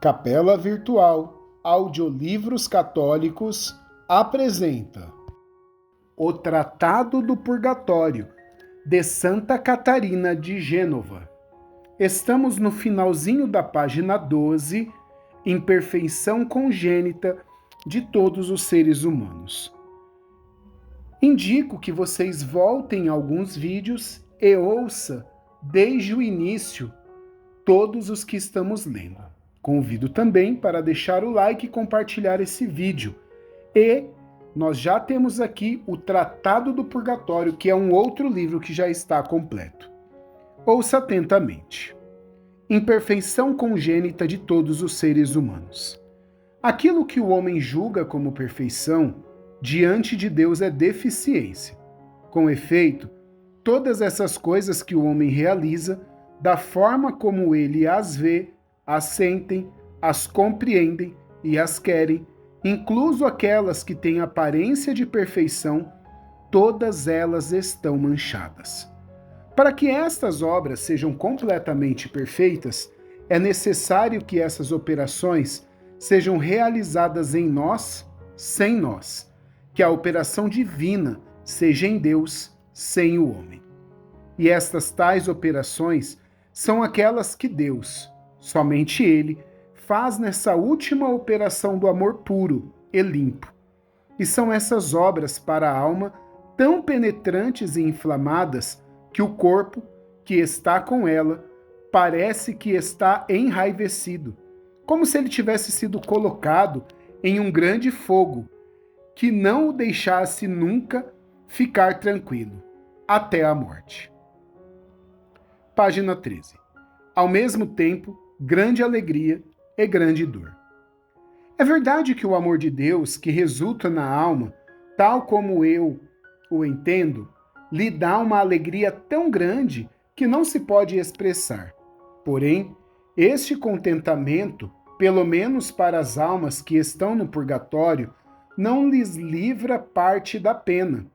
Capela Virtual Audiolivros Católicos apresenta O Tratado do Purgatório, de Santa Catarina de Gênova. Estamos no finalzinho da página 12, Imperfeição Congênita de todos os seres humanos. Indico que vocês voltem a alguns vídeos e ouça desde o início todos os que estamos lendo. Convido também para deixar o like e compartilhar esse vídeo. E nós já temos aqui o Tratado do Purgatório, que é um outro livro que já está completo. Ouça atentamente. Imperfeição congênita de todos os seres humanos. Aquilo que o homem julga como perfeição, diante de Deus é deficiência. Com efeito, todas essas coisas que o homem realiza, da forma como ele as vê, as sentem, as compreendem e as querem, incluso aquelas que têm aparência de perfeição, todas elas estão manchadas. Para que estas obras sejam completamente perfeitas, é necessário que essas operações sejam realizadas em nós, sem nós, que a operação divina seja em Deus, sem o homem. E estas tais operações são aquelas que Deus, somente Ele, faz nessa última operação do amor puro e limpo. E são essas obras para a alma tão penetrantes e inflamadas que o corpo, que está com ela, parece que está enraivecido, como se ele tivesse sido colocado em um grande fogo, que não o deixasse nunca ficar tranquilo, até a morte. Página 13. Ao mesmo tempo, grande alegria e grande dor. É verdade que o amor de Deus, que resulta na alma, tal como eu o entendo, lhe dá uma alegria tão grande que não se pode expressar. Porém, este contentamento, pelo menos para as almas que estão no purgatório, não lhes livra parte da pena.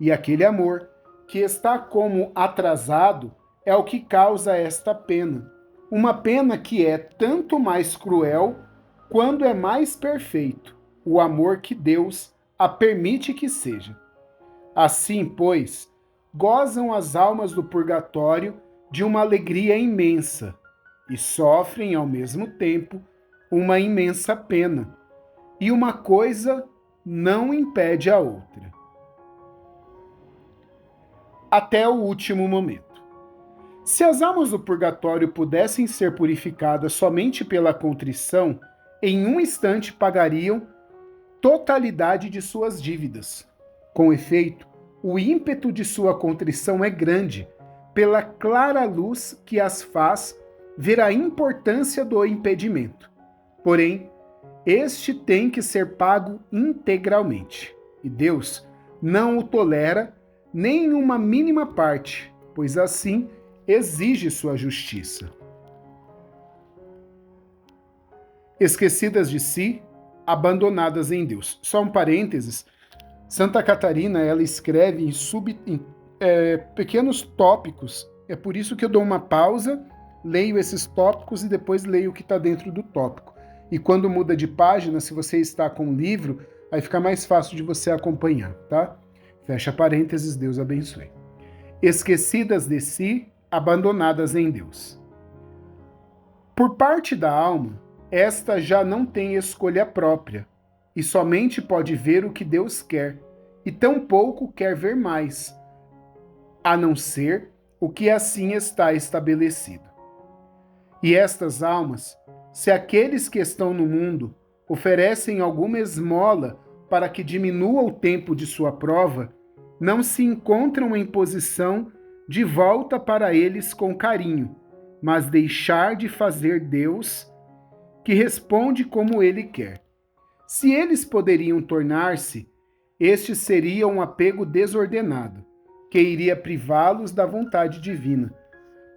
E aquele amor, que está como atrasado, é o que causa esta pena. Uma pena que é tanto mais cruel quando é mais perfeito, o amor que Deus a permite que seja. Assim, pois, gozam as almas do purgatório de uma alegria imensa e sofrem, ao mesmo tempo, uma imensa pena. E uma coisa não impede a outra. Até o último momento. Se as almas do purgatório pudessem ser purificadas somente pela contrição, em um instante pagariam totalidade de suas dívidas. Com efeito, o ímpeto de sua contrição é grande, pela clara luz que as faz ver a importância do impedimento. Porém, este tem que ser pago integralmente, e Deus não o tolera nem em uma mínima parte, pois assim exige sua justiça. Esquecidas de si, abandonadas em Deus. Só um parênteses, Santa Catarina, ela escreve em pequenos tópicos, é por isso que eu dou uma pausa, leio esses tópicos e depois leio o que está dentro do tópico. E quando muda de página, se você está com um livro, aí fica mais fácil de você acompanhar, tá? Fecha parênteses, Deus abençoe. Esquecidas de si, abandonadas em Deus. Por parte da alma, esta já não tem escolha própria, e somente pode ver o que Deus quer, e tampouco quer ver mais, a não ser o que assim está estabelecido. E estas almas, se aqueles que estão no mundo oferecem alguma esmola para que diminua o tempo de sua prova, não se encontram em posição de volta para eles com carinho, mas deixar de fazer Deus, que responde como Ele quer. Se eles poderiam tornar-se, este seria um apego desordenado, que iria privá-los da vontade divina,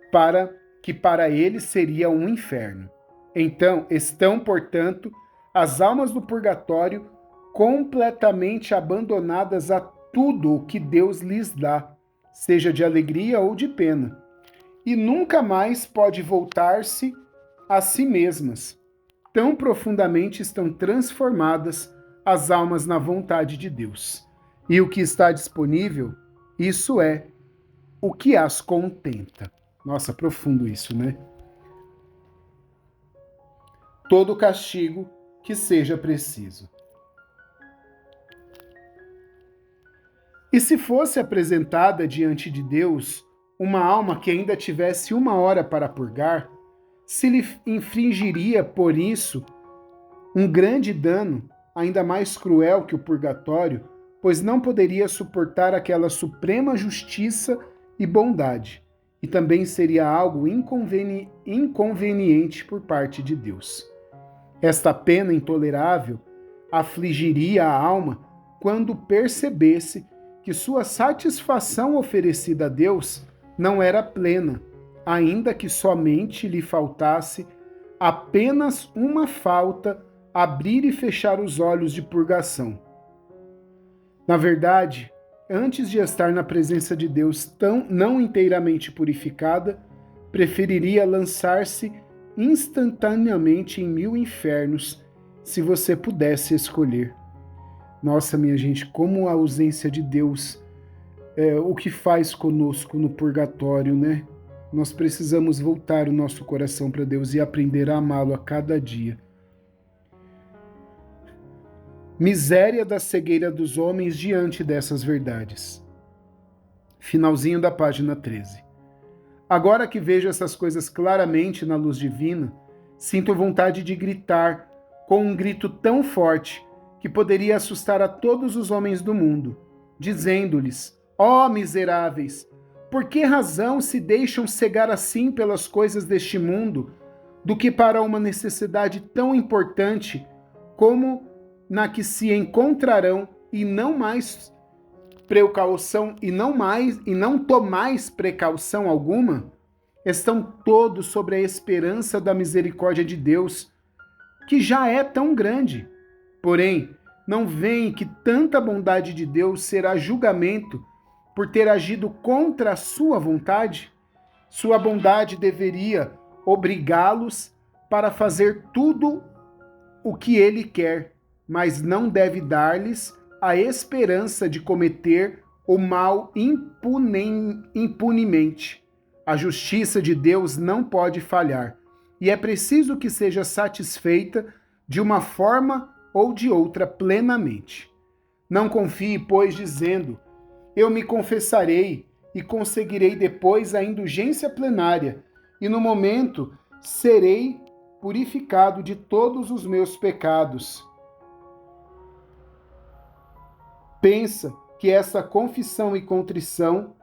para eles seria um inferno. Então, estão, portanto, as almas do purgatório completamente abandonadas a tudo o que Deus lhes dá, seja de alegria ou de pena, e nunca mais pode voltar-se a si mesmas, tão profundamente estão transformadas as almas na vontade de Deus. E o que está disponível, isso é o que as contenta. Nossa, profundo isso, né? Todo castigo que seja preciso. E se fosse apresentada diante de Deus uma alma que ainda tivesse 1 hora para purgar, se lhe infringiria por isso um grande dano, ainda mais cruel que o purgatório, pois não poderia suportar aquela suprema justiça e bondade, e também seria algo inconveniente por parte de Deus. Esta pena intolerável afligiria a alma quando percebesse que sua satisfação oferecida a Deus não era plena, ainda que somente lhe faltasse apenas uma falta, abrir e fechar os olhos de purgação. Na verdade, antes de estar na presença de Deus não inteiramente purificada, preferiria lançar-se instantaneamente em 1000 infernos, se você pudesse escolher. Nossa, minha gente, como a ausência de Deus o que faz conosco no purgatório, né? Nós precisamos voltar o nosso coração para Deus e aprender a amá-lo a cada dia. Miséria da cegueira dos homens diante dessas verdades. Finalzinho da página 13. Agora que vejo essas coisas claramente na luz divina, sinto vontade de gritar com um grito tão forte que poderia assustar a todos os homens do mundo, dizendo-lhes: ó miseráveis, por que razão se deixam cegar assim pelas coisas deste mundo, do que para uma necessidade tão importante como na que se encontrarão e não tomais precaução alguma? Estão todos sobre a esperança da misericórdia de Deus, que já é tão grande. Porém, não veem que tanta bondade de Deus será julgamento por ter agido contra a sua vontade? Sua bondade deveria obrigá-los para fazer tudo o que ele quer, mas não deve dar-lhes a esperança de cometer o mal impunemente. A justiça de Deus não pode falhar, e é preciso que seja satisfeita de uma forma ou de outra plenamente. Não confie, pois, dizendo: eu me confessarei e conseguirei depois a indulgência plenária, e no momento serei purificado de todos os meus pecados. Pensa que essa confissão e contrição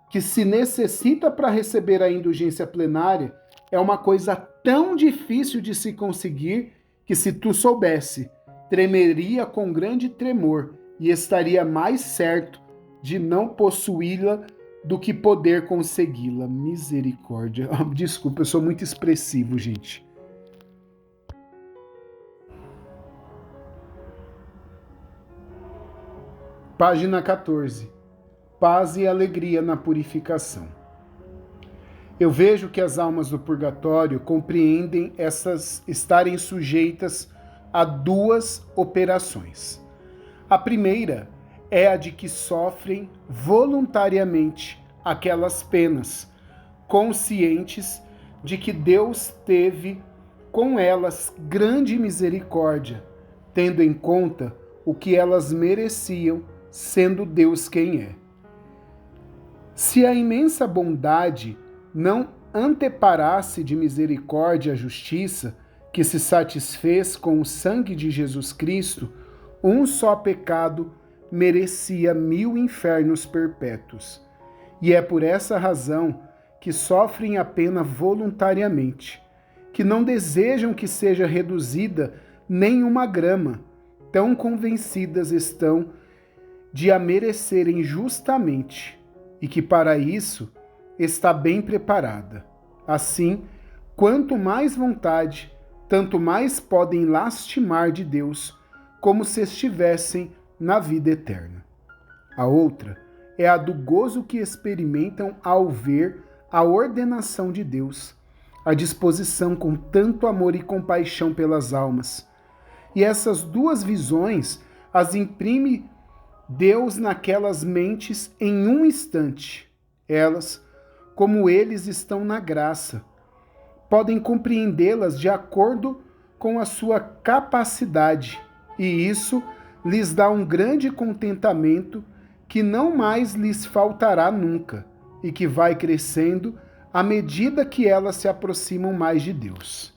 que se necessita para receber a indulgência plenária é uma coisa tão difícil de se conseguir que, se tu soubesse, tremeria com grande tremor e estaria mais certo de não possuí-la do que poder consegui-la. Misericórdia. Desculpa, eu sou muito expressivo, gente. Página 14. Paz e alegria na purificação. Eu vejo que as almas do purgatório compreendem essas estarem sujeitas a 2 operações. A primeira é a de que sofrem voluntariamente aquelas penas, conscientes de que Deus teve com elas grande misericórdia, tendo em conta o que elas mereciam, sendo Deus quem é. Se a imensa bondade não anteparasse de misericórdia a justiça, que se satisfez com o sangue de Jesus Cristo, um só pecado merecia 1000 infernos perpétuos. E é por essa razão que sofrem a pena voluntariamente, que não desejam que seja reduzida nem 1 grama, tão convencidas estão de a merecerem justamente, e que para isso está bem preparada. Assim, quanto mais vontade, tanto mais podem lastimar de Deus, como se estivessem na vida eterna. A outra é a do gozo que experimentam ao ver a ordenação de Deus, a disposição com tanto amor e compaixão pelas almas. E essas duas visões as imprime Deus naquelas mentes em um instante. Elas, como eles estão na graça, podem compreendê-las de acordo com a sua capacidade, e isso lhes dá um grande contentamento que não mais lhes faltará nunca e que vai crescendo à medida que elas se aproximam mais de Deus.